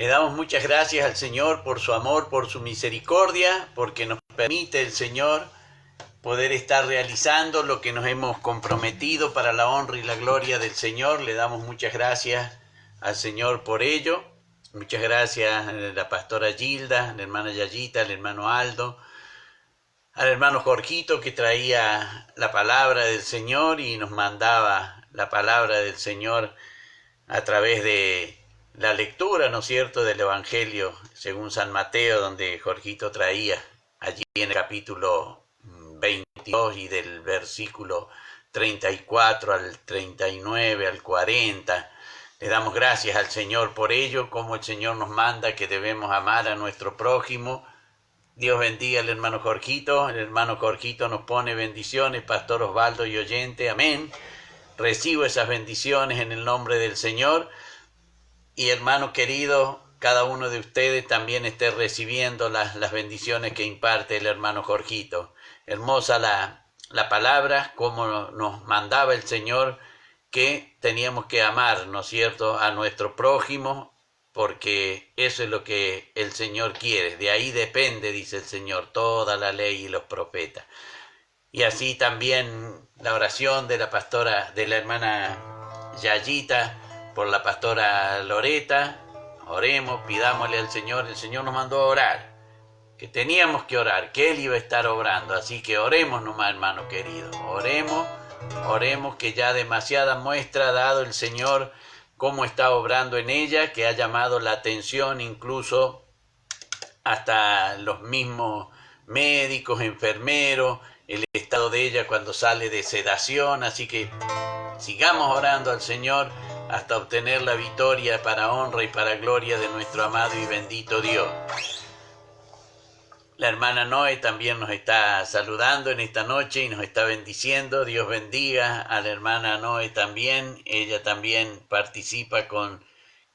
Le damos muchas gracias al Señor por su amor, por su misericordia, porque nos permite el Señor poder estar realizando lo que nos hemos comprometido para la honra y la gloria del Señor. Le damos muchas gracias al Señor por ello. Muchas gracias a la pastora Gilda, a la hermana Yayita, al hermano Aldo, al hermano Jorgito, que traía la palabra del Señor y nos mandaba la palabra del Señor a través de la lectura, ¿no es cierto?, del Evangelio según San Mateo, donde Jorgito traía allí en el capítulo 22 y del versículo 34 al 39 al 40. Le damos gracias al Señor por ello, como el Señor nos manda que debemos amar a nuestro prójimo. Dios bendiga al hermano Jorgito. El hermano Jorgito nos pone bendiciones, Pastor Osvaldo y oyente. Amén. Recibo esas bendiciones en el nombre del Señor. Y hermano querido, cada uno de ustedes también esté recibiendo las bendiciones que imparte el hermano Jorgito. Hermosa la palabra, como nos mandaba el Señor que teníamos que amar, ¿no es cierto?, a nuestro prójimo, porque eso es lo que el Señor quiere. De ahí depende, dice el Señor, toda la ley y los profetas. Y así también la oración de la pastora, de la hermana Yayita, por la pastora Loreta. Oremos, pidámosle al Señor. El Señor nos mandó a orar, que teníamos que orar, que Él iba a estar obrando. Así que oremos nomás, hermano querido. Oremos que ya demasiada muestra ha dado el Señor cómo está obrando en ella, que ha llamado la atención incluso hasta los mismos médicos, enfermeros, el estado de ella cuando sale de sedación. Así que sigamos orando al Señor hasta obtener la victoria para honra y para gloria de nuestro amado y bendito Dios. La hermana Noé también nos está saludando en esta noche y nos está bendiciendo. Dios bendiga a la hermana Noé también. Ella también participa con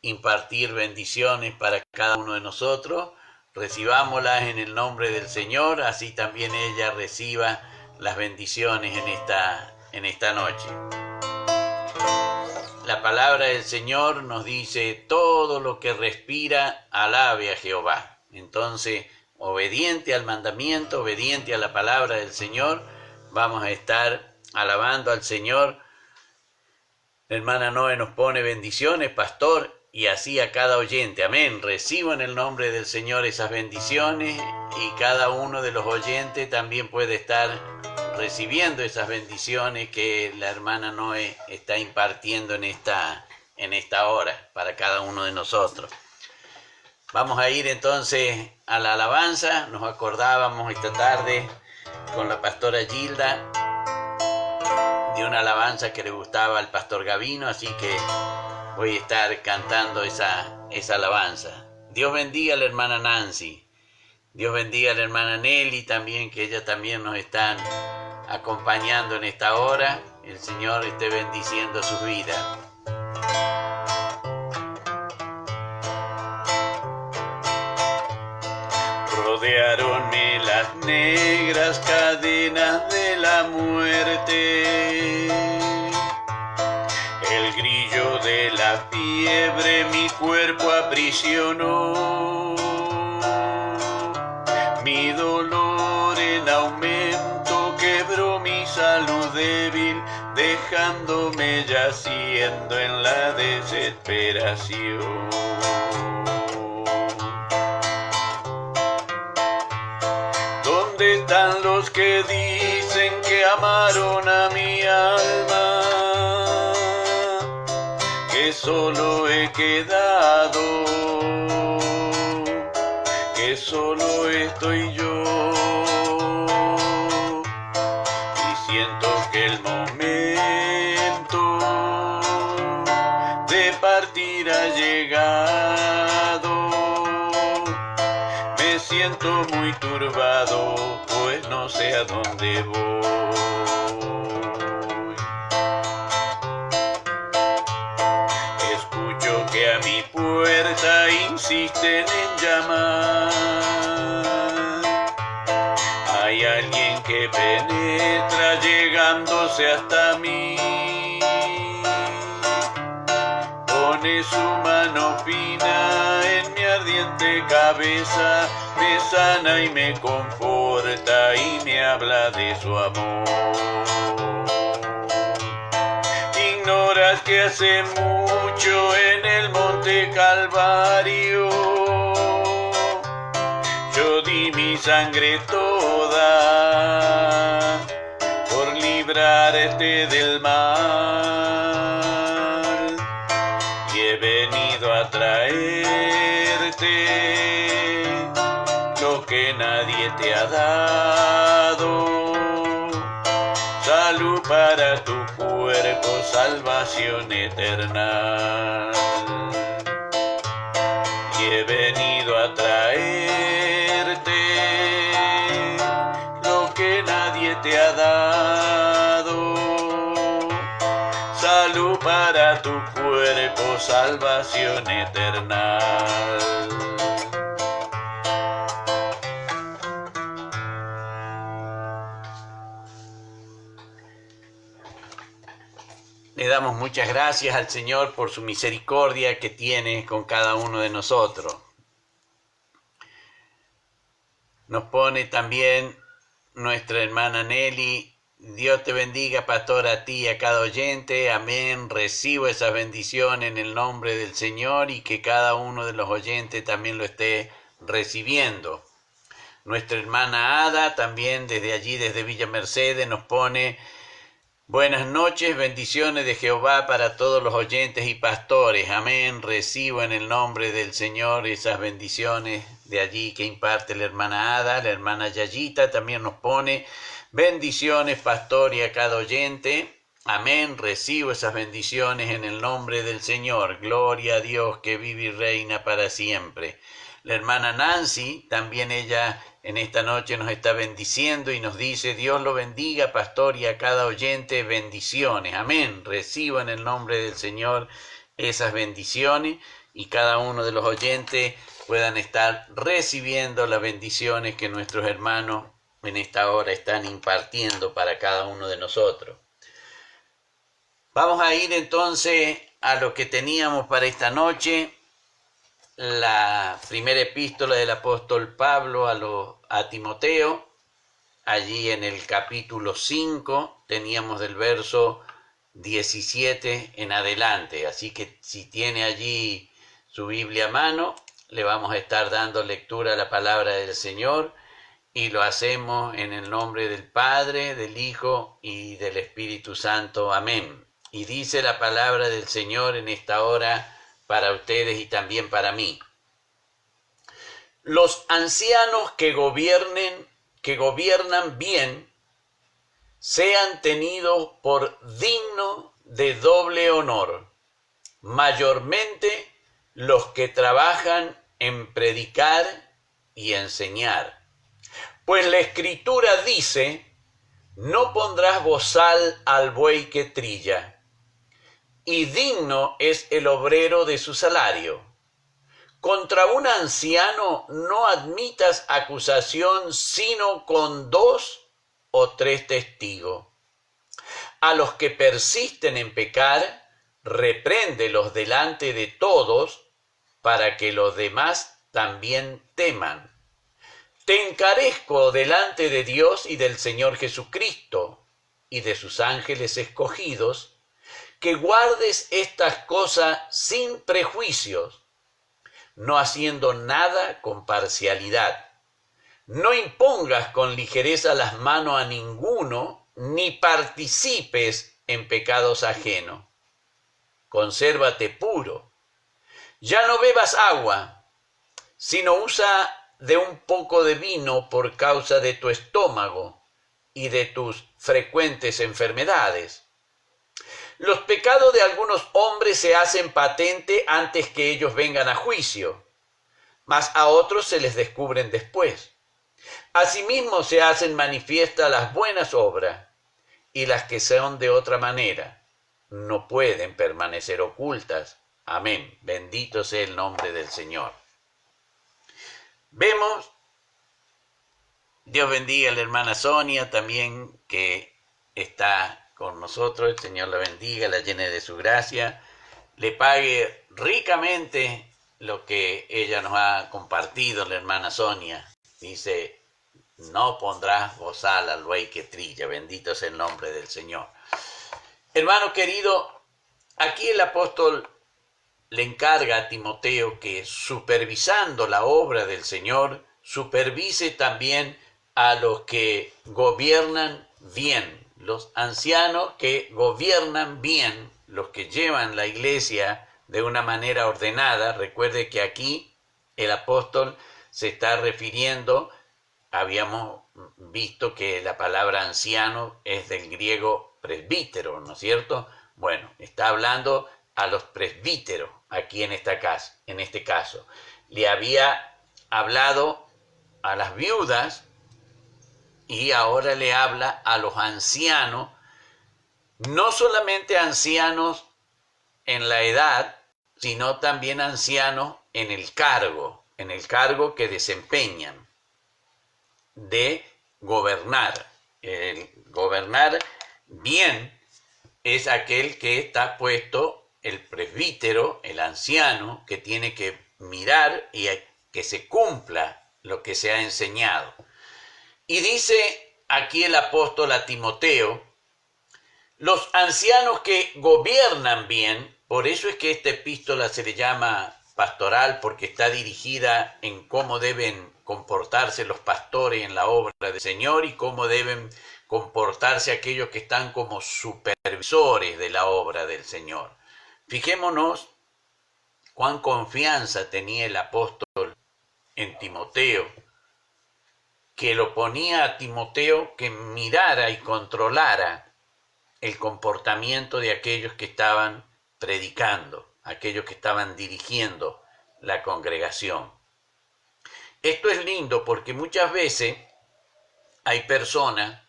impartir bendiciones para cada uno de nosotros. Recibámoslas en el nombre del Señor, así también ella reciba las bendiciones en esta noche. La palabra del Señor nos dice: todo lo que respira, alabe a Jehová. Entonces, obediente al mandamiento, obediente a la palabra del Señor, vamos a estar alabando al Señor. La hermana Noé nos pone bendiciones, pastor, y así a cada oyente. Amén. Recibo en el nombre del Señor esas bendiciones, y cada uno de los oyentes también puede estar recibiendo esas bendiciones que la hermana Noé está impartiendo en esta hora para cada uno de nosotros. Vamos a ir entonces a la alabanza. Nos acordábamos esta tarde con la pastora Gilda de una alabanza que le gustaba al pastor Gavino, así que voy a estar cantando esa alabanza. Dios bendiga a la hermana Nancy. Dios bendiga a la hermana Nelly también, que ella también nos están acompañando en esta hora. El Señor esté bendiciendo sus vidas. Rodearonme las negras cadenas de la muerte. El grillo de la fiebre mi cuerpo aprisionó. Mi dolor en aumento quebró mi salud débil, dejándome yaciendo en la desesperación. ¿Dónde están los que dicen que amaron a mi alma? Que solo he quedado, que solo estoy yo, y siento que el momento de partir ha llegado. Me siento muy turbado, pues no sé a dónde voy. Escucho que a mi puerta insisten en llamar. Hay alguien que penetra llegándose hasta mí. Pone su mano fina en mi ardiente cabeza, me sana y me conforta y me habla de su amor. Ignoras que hace mucho en el monte Calvario yo di mi sangre toda por librarte del mal, y he venido a traerte lo que nadie te ha dado. Salud para tu cuerpo, salvación eterna. Y he venido a traerte lo que nadie te ha dado. Salud para tu cuerpo, salvación eterna. Le damos muchas gracias al Señor por su misericordia que tiene con cada uno de nosotros. Nos pone también nuestra hermana Nelly: Dios te bendiga, pastor, a ti y a cada oyente. Amén. Recibo esas bendiciones en el nombre del Señor y que cada uno de los oyentes también lo esté recibiendo. Nuestra hermana Ada también desde allí, desde Villa Mercedes, nos pone: buenas noches, bendiciones de Jehová para todos los oyentes y pastores. Amén. Recibo en el nombre del Señor esas bendiciones de allí que imparte la hermana Ada. La hermana Yayita también nos pone: bendiciones, pastor, y a cada oyente. Amén. Recibo esas bendiciones en el nombre del Señor. Gloria a Dios que vive y reina para siempre. La hermana Nancy, también ella en esta noche nos está bendiciendo y nos dice: Dios lo bendiga, pastor, y a cada oyente bendiciones. Amén. Recibo en el nombre del Señor esas bendiciones y cada uno de los oyentes puedan estar recibiendo las bendiciones que nuestros hermanos en esta hora están impartiendo para cada uno de nosotros. Vamos a ir entonces a lo que teníamos para esta noche. La primera epístola del apóstol Pablo a Timoteo, allí en el capítulo 5, teníamos del verso 17 en adelante. Así que si tiene allí su Biblia a mano, le vamos a estar dando lectura a la palabra del Señor y lo hacemos en el nombre del Padre, del Hijo y del Espíritu Santo. Amén. Y dice la palabra del Señor en esta hora para ustedes y también para mí: los ancianos que gobiernan bien, sean tenidos por digno de doble honor, mayormente los que trabajan en predicar y enseñar. Pues la Escritura dice: no pondrás bozal al buey que trilla, y digno es el obrero de su salario. Contra un anciano no admitas acusación sino con 2 o 3 testigos. A los que persisten en pecar, repréndelos delante de todos, para que los demás también teman. Te encarezco delante de Dios y del Señor Jesucristo y de sus ángeles escogidos, que guardes estas cosas sin prejuicios, no haciendo nada con parcialidad. No impongas con ligereza las manos a ninguno, ni participes en pecados ajenos. Consérvate puro. Ya no bebas agua, sino usa de un poco de vino por causa de tu estómago y de tus frecuentes enfermedades. Los pecados de algunos hombres se hacen patente antes que ellos vengan a juicio, mas a otros se les descubren después. Asimismo se hacen manifiestas las buenas obras, y las que son de otra manera no pueden permanecer ocultas. Amén. Bendito sea el nombre del Señor. Vemos, Dios bendiga a la hermana Sonia también, que está con nosotros. El Señor la bendiga, la llene de su gracia. le pague ricamente lo que ella nos ha compartido, la hermana Sonia. Dice, no pondrás bozal al buey que trilla, bendito es el nombre del Señor. Hermano querido, aquí el apóstol le encarga a Timoteo que, supervisando la obra del Señor, supervise también a los que gobiernan bien, los ancianos que gobiernan bien, los que llevan la iglesia de una manera ordenada. Recuerde que aquí el apóstol se está refiriendo, habíamos visto que la palabra anciano es del griego presbítero, ¿no es cierto? Bueno, está hablando a los presbíteros aquí en este caso. Le había hablado a las viudas y ahora le habla a los ancianos, no solamente ancianos en la edad, sino también ancianos en el cargo que desempeñan de gobernar. El gobernar bien es aquel que está puesto, el presbítero, el anciano, que tiene que mirar y que se cumpla lo que se ha enseñado. Y dice aquí el apóstol a Timoteo, los ancianos que gobiernan bien, por eso es que esta epístola se le llama pastoral, porque está dirigida en cómo deben comportarse los pastores en la obra del Señor y cómo deben comportarse aquellos que están como supervisores de la obra del Señor. Fijémonos cuán confianza tenía el apóstol en Timoteo, que lo ponía a Timoteo que mirara y controlara el comportamiento de aquellos que estaban predicando, aquellos que estaban dirigiendo la congregación. Esto es lindo porque muchas veces hay personas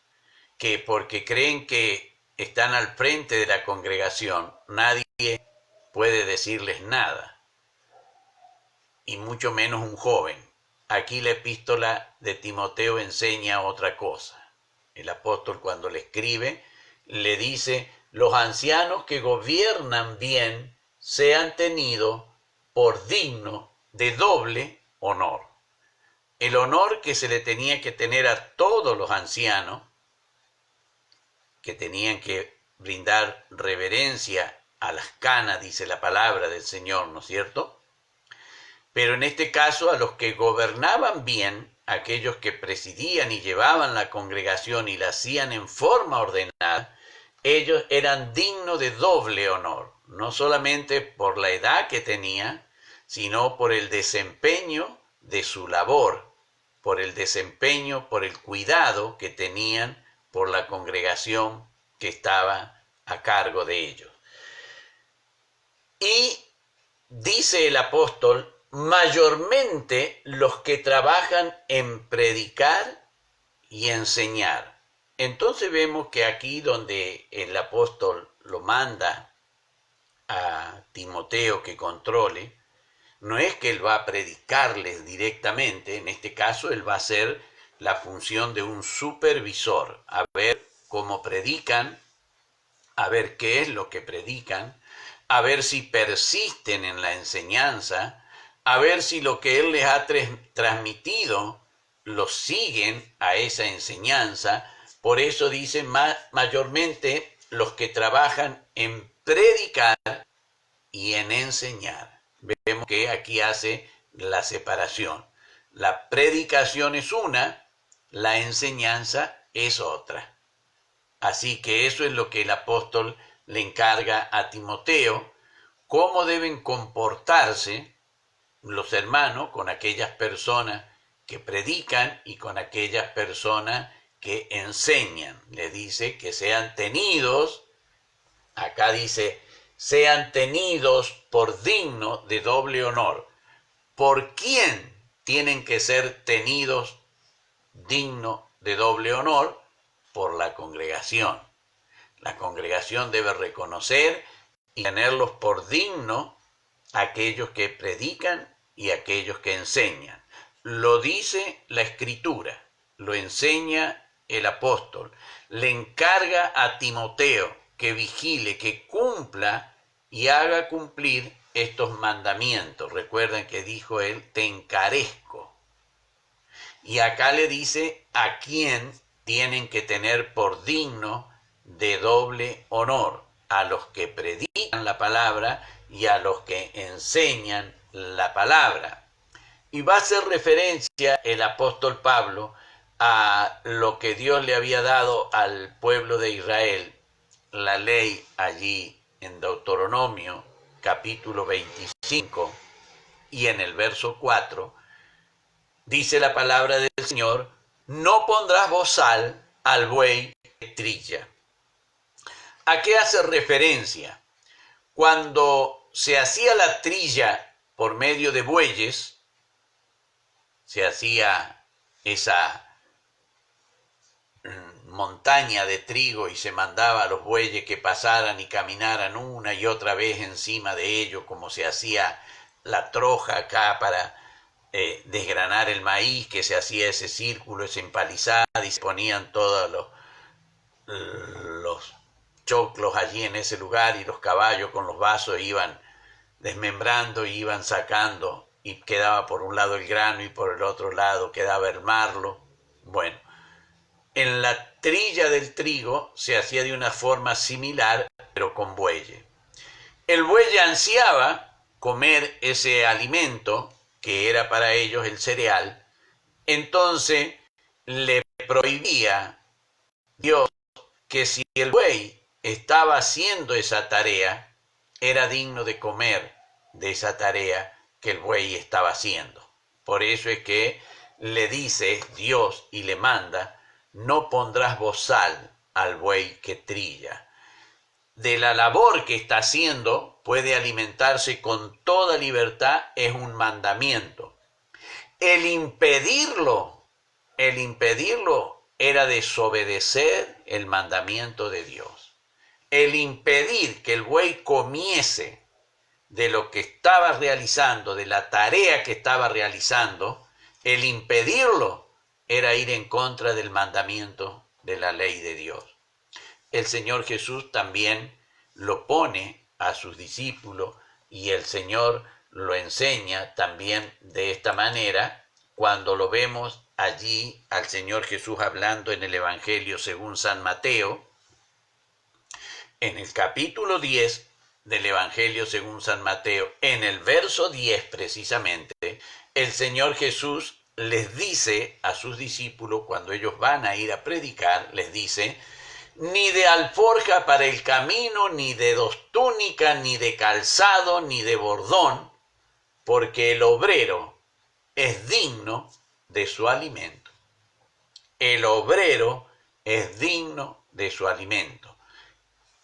que, porque creen que están al frente de la congregación, nadie puede decirles nada, y mucho menos un joven. Aquí la epístola de Timoteo enseña otra cosa. El apóstol, cuando le escribe, le dice, los ancianos que gobiernan bien sean tenidos por digno de doble honor. El honor que se le tenía que tener a todos los ancianos, que tenían que brindar reverencia a las canas, dice la palabra del Señor, ¿no es cierto? Pero en este caso a los que gobernaban bien, aquellos que presidían y llevaban la congregación y la hacían en forma ordenada, ellos eran dignos de doble honor, no solamente por la edad que tenían, sino por el desempeño de su labor, por el desempeño, por el cuidado que tenían por la congregación que estaba a cargo de ellos. Y dice el apóstol, mayormente los que trabajan en predicar y enseñar. Entonces vemos que aquí donde el apóstol lo manda a Timoteo que controle, no es que él va a predicarles directamente, en este caso él va a hacer la función de un supervisor, a ver cómo predican, a ver qué es lo que predican, a ver si persisten en la enseñanza, a ver si lo que él les ha transmitido lo siguen a esa enseñanza. Por eso dice mayormente los que trabajan en predicar y en enseñar. Vemos que aquí hace la separación. La predicación es una, la enseñanza es otra. Así que eso es lo que el apóstol le encarga a Timoteo, cómo deben comportarse los hermanos con aquellas personas que predican y con aquellas personas que enseñan. Le dice que sean tenidos, acá dice, sean tenidos por digno de doble honor. ¿Por quién tienen que ser tenidos digno de doble honor? Por la congregación. La congregación debe reconocer y tenerlos por digno aquellos que predican y aquellos que enseñan. Lo dice la Escritura, lo enseña el apóstol. Le encarga a Timoteo que vigile, que cumpla y haga cumplir estos mandamientos. Recuerden que dijo él, te encarezco. Y acá le dice a quién tienen que tener por digno de doble honor, a los que predican la palabra y a los que enseñan la palabra. Y va a hacer referencia el apóstol Pablo a lo que Dios le había dado al pueblo de Israel, la ley allí en Deuteronomio capítulo 25 y en el verso 4, dice la palabra del Señor, no pondrás bozal al buey que trilla. ¿A qué hace referencia? Cuando se hacía la trilla por medio de bueyes, se hacía esa montaña de trigo y se mandaba a los bueyes que pasaran y caminaran una y otra vez encima de ellos, como se hacía la troja acá para desgranar el maíz, que se hacía ese círculo, esa empalizada, y se ponían todos los choclos allí en ese lugar, y los caballos con los vasos iban desmembrando y iban sacando, y quedaba por un lado el grano y por el otro lado quedaba el marlo. Bueno, en la trilla del trigo se hacía de una forma similar, pero con bueyes. El buey ansiaba comer ese alimento, que era para ellos el cereal, entonces le prohibía Dios que si el buey estaba haciendo esa tarea, era digno de comer de esa tarea que el buey estaba haciendo. Por eso es que le dice Dios y le manda, no pondrás bozal al buey que trilla. De la labor que está haciendo puede alimentarse con toda libertad, es un mandamiento. El impedirlo era desobedecer el mandamiento de Dios. El impedir que el buey comiese de lo que estaba realizando, de la tarea que estaba realizando, el impedirlo era ir en contra del mandamiento de la ley de Dios. El Señor Jesús también lo pone a sus discípulos y el Señor lo enseña también de esta manera cuando lo vemos allí al Señor Jesús hablando en el Evangelio según San Mateo, en el capítulo 10 del Evangelio según San Mateo, en el verso 10 precisamente, el Señor Jesús les dice a sus discípulos, cuando ellos van a ir a predicar, les dice, ni de alforja para el camino, ni de 2 túnicas, ni de calzado, ni de bordón, porque el obrero es digno de su alimento. El obrero es digno de su alimento.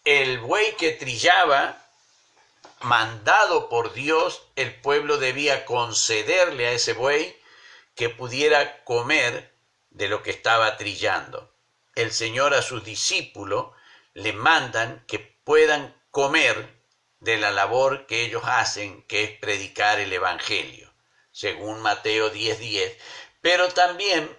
El buey que trillaba, mandado por Dios, el pueblo debía concederle a ese buey que pudiera comer de lo que estaba trillando. El Señor a sus discípulos le mandan que puedan comer de la labor que ellos hacen, que es predicar el Evangelio, según Mateo 10:10. Pero también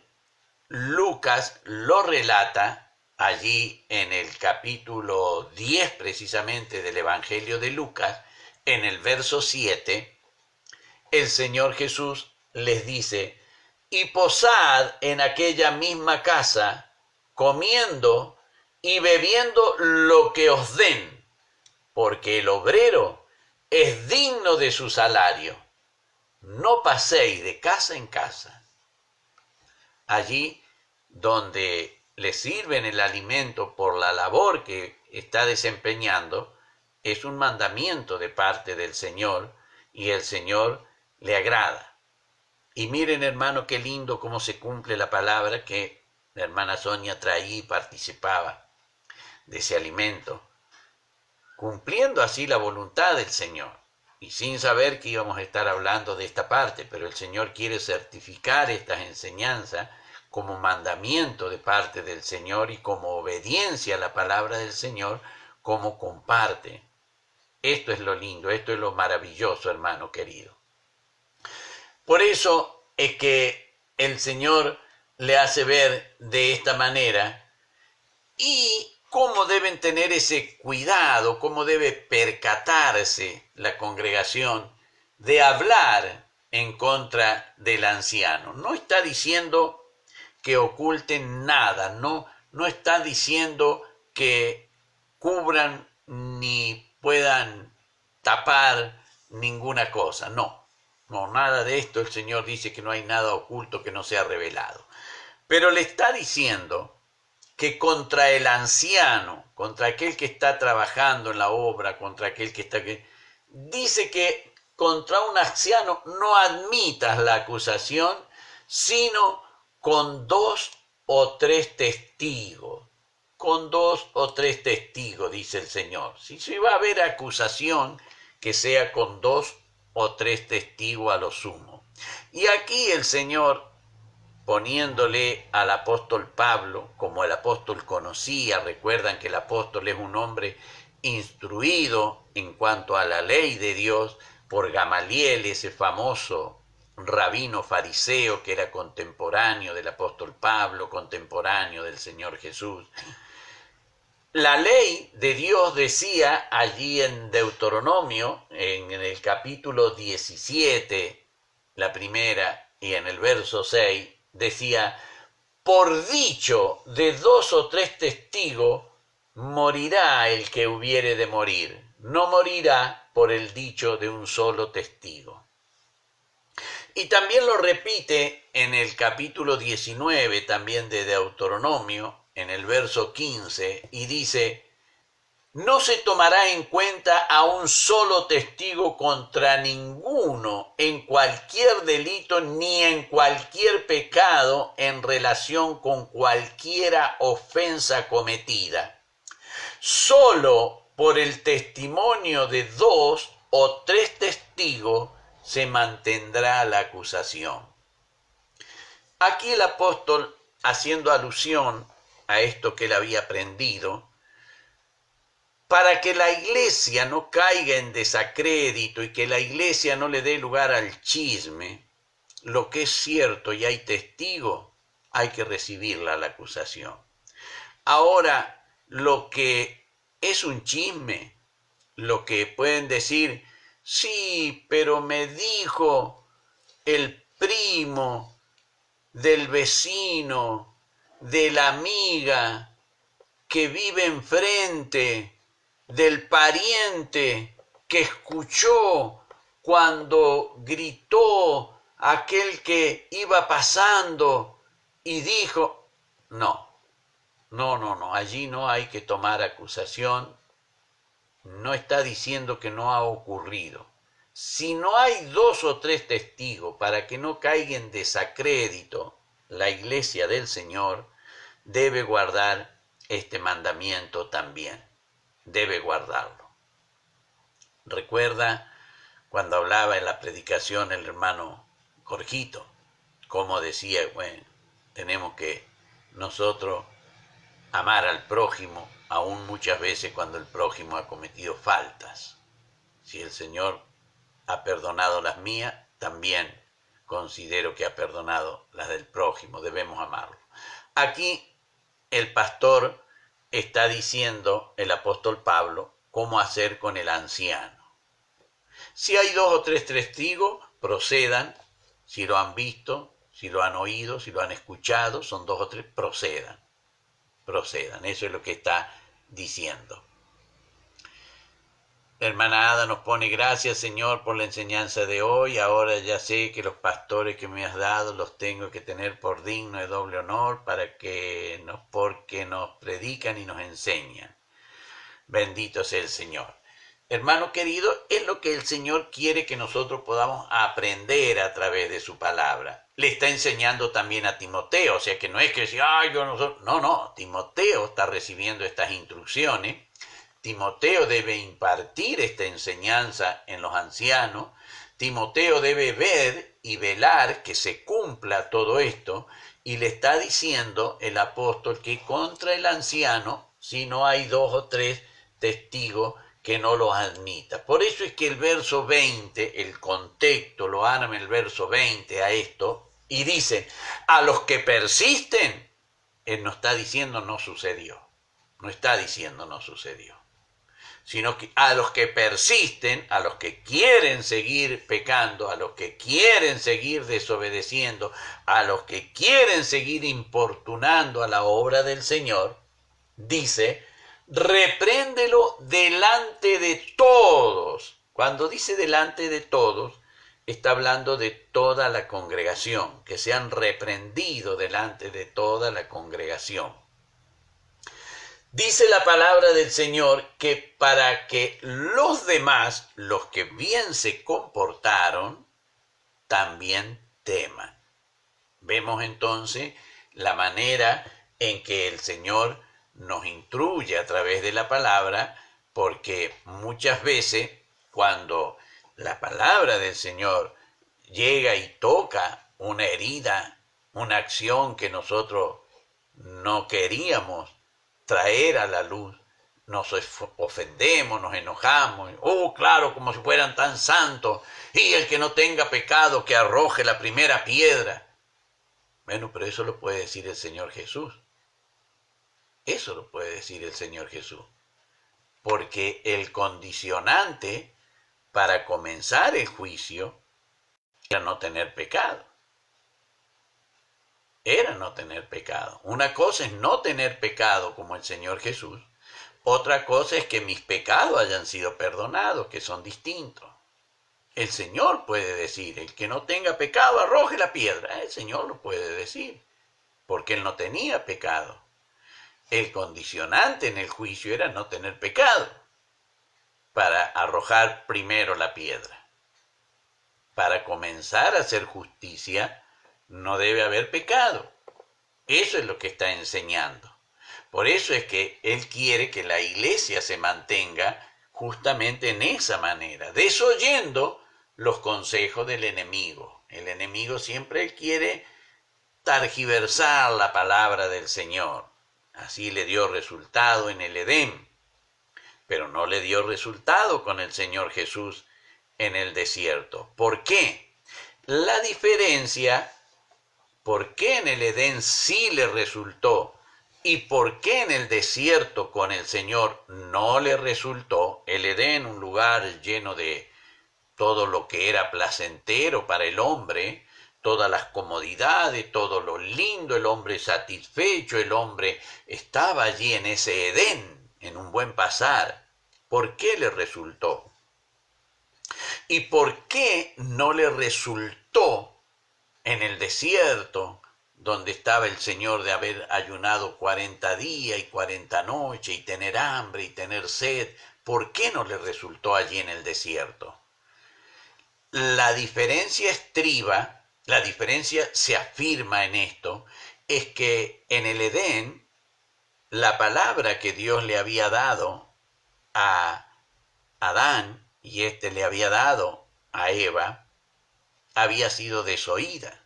Lucas lo relata allí en el capítulo 10 precisamente del Evangelio de Lucas, en el verso 7, el Señor Jesús les dice, y posad en aquella misma casa, comiendo y bebiendo lo que os den, porque el obrero es digno de su salario. No paséis de casa en casa. Allí donde le sirven el alimento por la labor que está desempeñando, es un mandamiento de parte del Señor y el Señor le agrada. Y miren, hermano, qué lindo cómo se cumple la palabra que la hermana Sonia traía y participaba de ese alimento, cumpliendo así la voluntad del Señor. Y sin saber que íbamos a estar hablando de esta parte, pero el Señor quiere certificar estas enseñanzas como mandamiento de parte del Señor y como obediencia a la palabra del Señor, como comparte. Esto es lo lindo, esto es lo maravilloso, hermano querido. Por eso es que el Señor le hace ver de esta manera y cómo deben tener ese cuidado, cómo debe percatarse la congregación de hablar en contra del anciano. No está diciendo que oculten nada, no está diciendo que cubran ni puedan tapar ninguna cosa, no, nada de esto. El Señor dice que no hay nada oculto que no sea revelado, pero le está diciendo que contra el anciano, contra aquel que está trabajando en la obra, contra aquel que está... dice que contra un anciano no admitas la acusación, sino con 2 o 3 testigos. Con 2 o 3 testigos, dice el Señor. Si va a haber acusación, que sea con 2 o 3 testigos a lo sumo. Y aquí el Señor, poniéndole al apóstol Pablo, como el apóstol conocía, recuerdan que el apóstol es un hombre instruido en cuanto a la ley de Dios por Gamaliel, ese famoso rabino fariseo que era contemporáneo del apóstol Pablo, contemporáneo del Señor Jesús. La ley de Dios decía allí en Deuteronomio, en el capítulo 17, la primera, y en el verso 6, decía: por dicho de 2 o 3 testigos morirá el que hubiere de morir, no morirá por el dicho de un solo testigo. Y también lo repite en el capítulo 19 también de Deuteronomio, en el verso 15, y dice: no se tomará en cuenta a un solo testigo contra ninguno en cualquier delito ni en cualquier pecado en relación con cualquiera ofensa cometida. Solo por el testimonio de 2 o 3 testigos se mantendrá la acusación. Aquí el apóstol, haciendo alusión a esto que él había aprendido, para que la iglesia no caiga en desacrédito y que la iglesia no le dé lugar al chisme, lo que es cierto y hay testigo, hay que recibirla la acusación. Ahora, lo que es un chisme, lo que pueden decir: sí, pero me dijo el primo del vecino, de la amiga que vive enfrente, del pariente que escuchó cuando gritó aquel que iba pasando y dijo... No, allí no hay que tomar acusación. No está diciendo que no ha ocurrido. Si no hay 2 o 3 testigos para que no caiga en desacrédito la iglesia del Señor, debe guardar este mandamiento también. Debe guardarlo. Recuerda cuando hablaba en la predicación el hermano Jorgito, como decía, bueno, tenemos que nosotros amar al prójimo, aún muchas veces cuando el prójimo ha cometido faltas. Si el Señor ha perdonado las mías, también considero que ha perdonado las del prójimo, debemos amarlo. Aquí el pastor está diciendo, el apóstol Pablo, cómo hacer con el anciano. Si hay 2 o 3 testigos, procedan. Si lo han visto, si lo han oído, si lo han escuchado, son 2 o 3, procedan. Eso es lo que está diciendo. La hermana Ada nos pone: gracias, Señor, por la enseñanza de hoy. Ahora ya sé que los pastores que me has dado los tengo que tener por digno de doble honor porque nos predican y nos enseñan. Bendito sea el Señor. Hermano querido, es lo que el Señor quiere que nosotros podamos aprender a través de su palabra. Le está enseñando también a Timoteo, o sea que no es que decir, no, Timoteo está recibiendo estas instrucciones. Timoteo debe impartir esta enseñanza en los ancianos. Timoteo debe ver y velar que se cumpla todo esto. Y le está diciendo el apóstol que contra el anciano, si no hay 2 o 3 testigos, que no los admita. Por eso es que el verso 20, el contexto lo arma el verso 20 a esto, y dice: a los que persisten, él no está diciendo no sucedió. No está diciendo no sucedió. Sino que a los que persisten, a los que quieren seguir pecando, a los que quieren seguir desobedeciendo, a los que quieren seguir importunando a la obra del Señor, dice, repréndelo delante de todos. Cuando dice delante de todos, está hablando de toda la congregación, que sean reprendidos delante de toda la congregación. Dice la palabra del Señor que para que los demás, los que bien se comportaron, también teman. Vemos entonces la manera en que el Señor nos instruye a través de la palabra, porque muchas veces cuando la palabra del Señor llega y toca una herida, una acción que nosotros no queríamos traer a la luz, nos ofendemos, nos enojamos, claro, como si fueran tan santos, y el que no tenga pecado que arroje la primera piedra. Bueno, pero eso lo puede decir el Señor Jesús. Eso lo puede decir el Señor Jesús. Porque el condicionante para comenzar el juicio era no tener pecado. Era no tener pecado. Una cosa es no tener pecado como el Señor Jesús. Otra cosa es que mis pecados hayan sido perdonados, que son distintos. El Señor puede decir, el que no tenga pecado, arroje la piedra. El Señor lo puede decir, porque Él no tenía pecado. El condicionante en el juicio era no tener pecado, para arrojar primero la piedra. Para comenzar a hacer justicia, no debe haber pecado. Eso es lo que está enseñando. Por eso es que Él quiere que la iglesia se mantenga justamente en esa manera, desoyendo los consejos del enemigo. El enemigo siempre quiere targiversar la palabra del Señor. Así le dio resultado en el Edén, pero no le dio resultado con el Señor Jesús en el desierto. ¿Por qué? La diferencia, ¿por qué en el Edén sí le resultó y por qué en el desierto con el Señor no le resultó? El Edén, un lugar lleno de todo lo que era placentero para el hombre, todas las comodidades, todo lo lindo, el hombre satisfecho, el hombre estaba allí en ese Edén, en un buen pasar. ¿Por qué le resultó? ¿Y por qué no le resultó en el desierto, donde estaba el Señor de haber ayunado 40 días y 40 noches y tener hambre y tener sed? ¿Por qué no le resultó allí en el desierto? La diferencia estriba, la diferencia se afirma en esto, es que en el Edén, la palabra que Dios le había dado a Adán y éste le había dado a Eva, había sido desoída.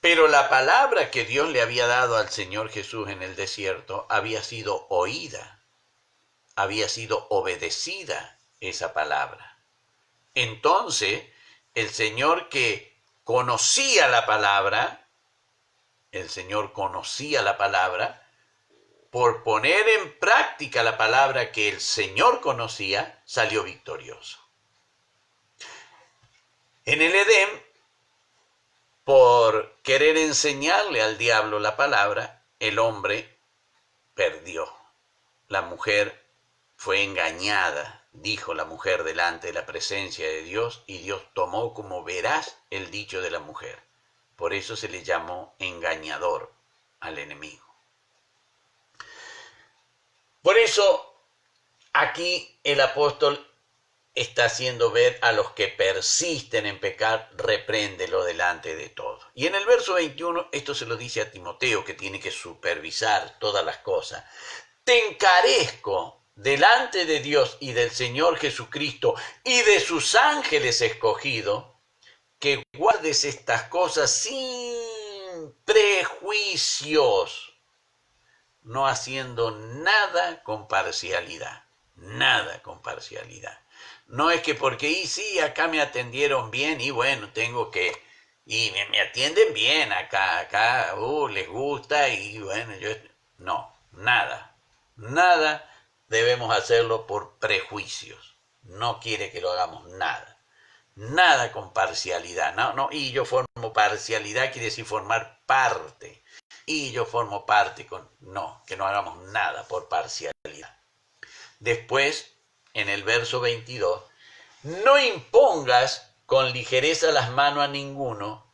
Pero la palabra que Dios le había dado al Señor Jesús en el desierto había sido oída, había sido obedecida esa palabra. Entonces, el Señor que conocía la palabra, el Señor conocía la palabra, por poner en práctica la palabra que el Señor conocía, salió victorioso. En el Edén, por querer enseñarle al diablo la palabra, el hombre perdió. La mujer fue engañada, dijo la mujer delante de la presencia de Dios, y Dios tomó como veraz el dicho de la mujer. Por eso se le llamó engañador al enemigo. Por eso aquí el apóstol está haciendo ver a los que persisten en pecar, repréndelo delante de todos. Y en el verso 21, esto se lo dice a Timoteo, que tiene que supervisar todas las cosas. Te encarezco delante de Dios y del Señor Jesucristo y de sus ángeles escogidos, que guardes estas cosas sin prejuicios, no haciendo nada con parcialidad, nada con parcialidad. No es que porque sí, acá me atendieron bien y bueno, tengo que, y me atienden bien acá, les gusta y bueno, yo, no, nada. Nada debemos hacerlo por prejuicios. No quiere que lo hagamos nada. Nada con parcialidad. No, no, y yo formo parcialidad, quiere decir formar parte. Y yo formo parte con... No, que no hagamos nada por parcialidad. Después, en el verso 22, no impongas con ligereza las manos a ninguno,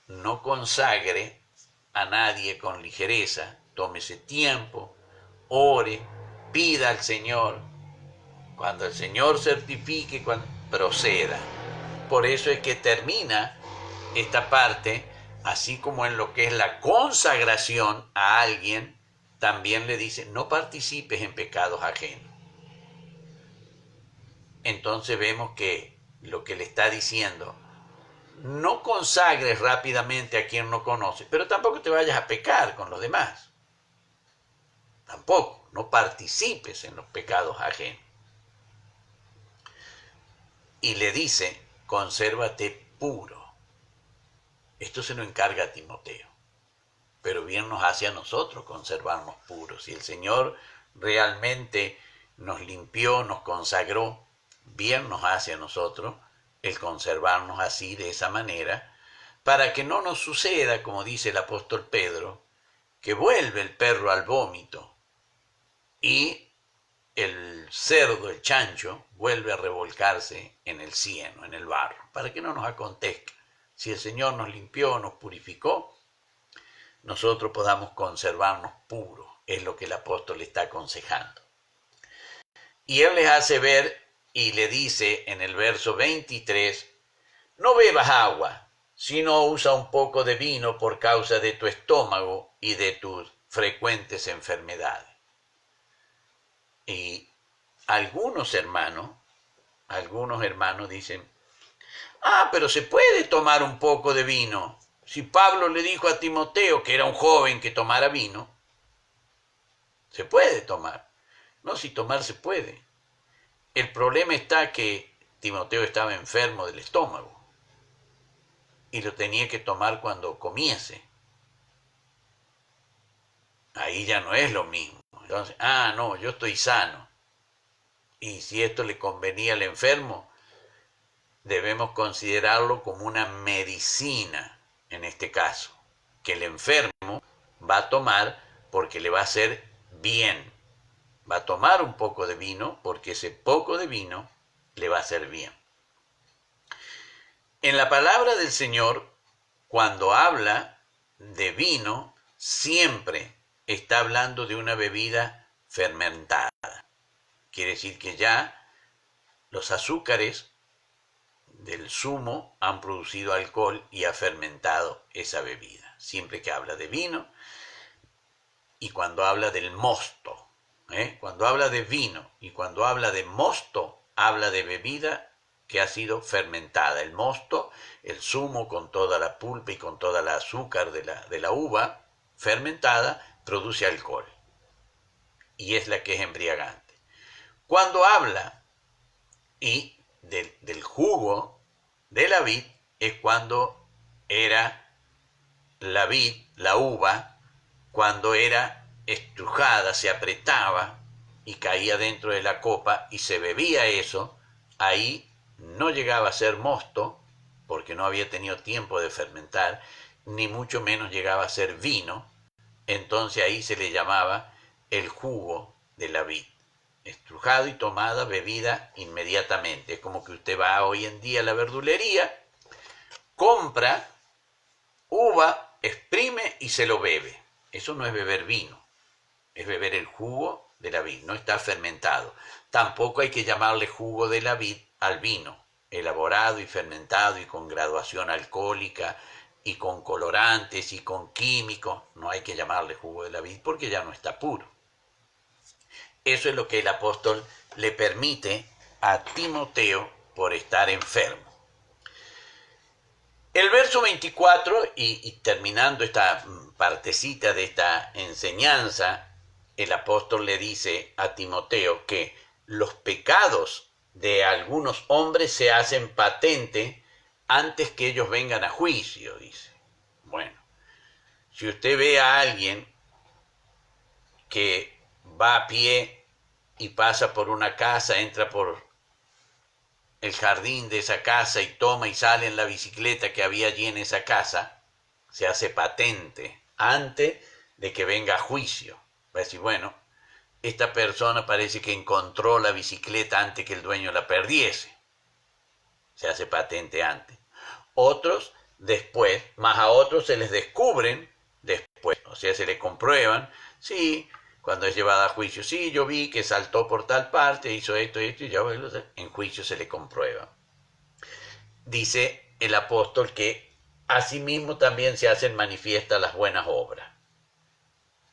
no consagre a nadie con ligereza, tómese tiempo, ore, pida al Señor. Cuando el Señor certifique, cuando proceda. Por eso es que termina esta parte, así como en lo que es la consagración a alguien, también le dice, no participes en pecados ajenos. Entonces vemos que lo que le está diciendo, no consagres rápidamente a quien no conoce, pero tampoco te vayas a pecar con los demás. Tampoco, no participes en los pecados ajenos. Y le dice, consérvate puro. Esto se lo encarga a Timoteo, pero bien nos hace a nosotros conservarnos puros. Si el Señor realmente nos limpió, nos consagró, bien nos hace a nosotros el conservarnos así, de esa manera, para que no nos suceda, como dice el apóstol Pedro, que vuelve el perro al vómito y el cerdo, el chancho, vuelve a revolcarse en el cieno, en el barro, para que no nos acontezca. Si el Señor nos limpió, nos purificó, nosotros podamos conservarnos puros, es lo que el apóstol le está aconsejando. Y él les hace ver y le dice en el verso 23, no bebas agua, sino usa un poco de vino por causa de tu estómago y de tus frecuentes enfermedades. Y algunos hermanos dicen, pero se puede tomar un poco de vino. Si Pablo le dijo a Timoteo, que era un joven, que tomara vino, se puede tomar. No, si tomar se puede. El problema está que Timoteo estaba enfermo del estómago y lo tenía que tomar cuando comiese. Ahí ya no es lo mismo. Entonces, no, yo estoy sano. Y si esto le convenía al enfermo, debemos considerarlo como una medicina, en este caso, que el enfermo va a tomar porque le va a hacer bien. Va a tomar un poco de vino porque ese poco de vino le va a hacer bien. En la palabra del Señor, cuando habla de vino, siempre está hablando de una bebida fermentada. Quiere decir que ya los azúcares del zumo han producido alcohol y ha fermentado esa bebida. Siempre que habla de vino y cuando habla del mosto, cuando habla de vino y cuando habla de mosto, habla de bebida que ha sido fermentada. El mosto, el zumo con toda la pulpa y con toda la azúcar de la uva fermentada, produce alcohol y es la que es embriagante. Cuando habla del jugo de la vid, es cuando era la vid, la uva, cuando era estrujada, se apretaba y caía dentro de la copa y se bebía eso, ahí no llegaba a ser mosto, porque no había tenido tiempo de fermentar, ni mucho menos llegaba a ser vino, entonces ahí se le llamaba el jugo de la vid. Estrujado y tomada, bebida inmediatamente. Es como que usted va hoy en día a la verdulería, compra uva, exprime y se lo bebe. Eso no es beber vino, es beber el jugo de la vid, no está fermentado. Tampoco hay que llamarle jugo de la vid al vino, elaborado y fermentado y con graduación alcohólica y con colorantes y con químicos. No hay que llamarle jugo de la vid porque ya no está puro. Eso es lo que el apóstol le permite a Timoteo por estar enfermo. El verso 24, y terminando esta partecita de esta enseñanza, el apóstol le dice a Timoteo que los pecados de algunos hombres se hacen patente antes que ellos vengan a juicio, dice. Bueno, si usted ve a alguien que va a pie y pasa por una casa, entra por el jardín de esa casa y toma y sale en la bicicleta que había allí en esa casa, se hace patente antes de que venga a juicio. Va a decir, bueno, esta persona parece que encontró la bicicleta antes que el dueño la perdiese. Se hace patente antes. Otros después, más a otros se les descubren después, o sea, se le comprueban, sí, cuando es llevada a juicio, sí, yo vi que saltó por tal parte, hizo esto, y ya en juicio se le comprueba. Dice el apóstol que asimismo también se hacen manifiestas las buenas obras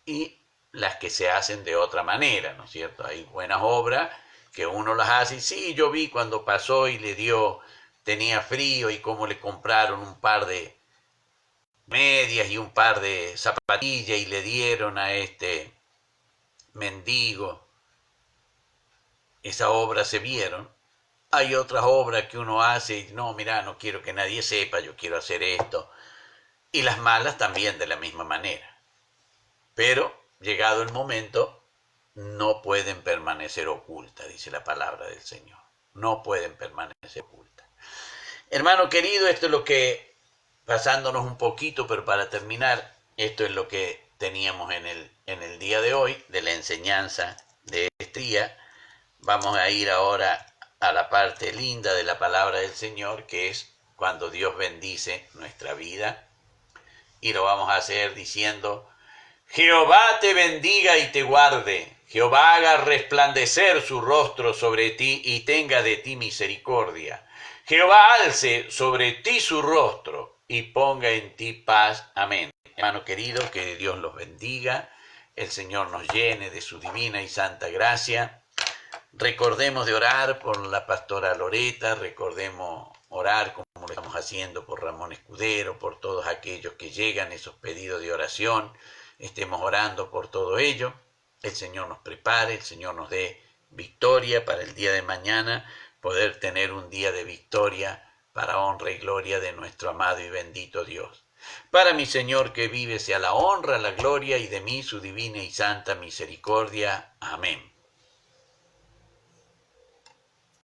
y las que se hacen de otra manera, ¿no es cierto? Hay buenas obras que uno las hace y sí, yo vi cuando pasó y le dio, tenía frío y cómo le compraron un par de medias y un par de zapatillas y le dieron a este mendigo. Esas obras se vieron. Hay otras obras que uno hace y no, mira, no quiero que nadie sepa, yo quiero hacer esto. Y las malas también de la misma manera. Pero, llegado el momento, no pueden permanecer ocultas, dice la palabra del Señor. No pueden permanecer ocultas. Hermano querido, esto es lo que, pasándonos un poquito, pero para terminar, esto es lo que teníamos en el día de hoy, de la enseñanza de este día. Vamos a ir ahora a la parte linda de la palabra del Señor, que es cuando Dios bendice nuestra vida. Y lo vamos a hacer diciendo: Jehová te bendiga y te guarde. Jehová haga resplandecer su rostro sobre ti y tenga de ti misericordia. Jehová alce sobre ti su rostro y ponga en ti paz. Amén. Hermano querido, que Dios los bendiga. El Señor nos llene de su divina y santa gracia. Recordemos de orar por la pastora Loreta, recordemos orar como lo estamos haciendo por Ramón Escudero, por todos aquellos que llegan esos pedidos de oración. Estemos orando por todo ello. El Señor nos prepare, el Señor nos dé victoria para el día de mañana, poder tener un día de victoria para honra y gloria de nuestro amado y bendito Dios. Para mi Señor que vive sea la honra, la gloria y de mí su divina y santa misericordia. Amén.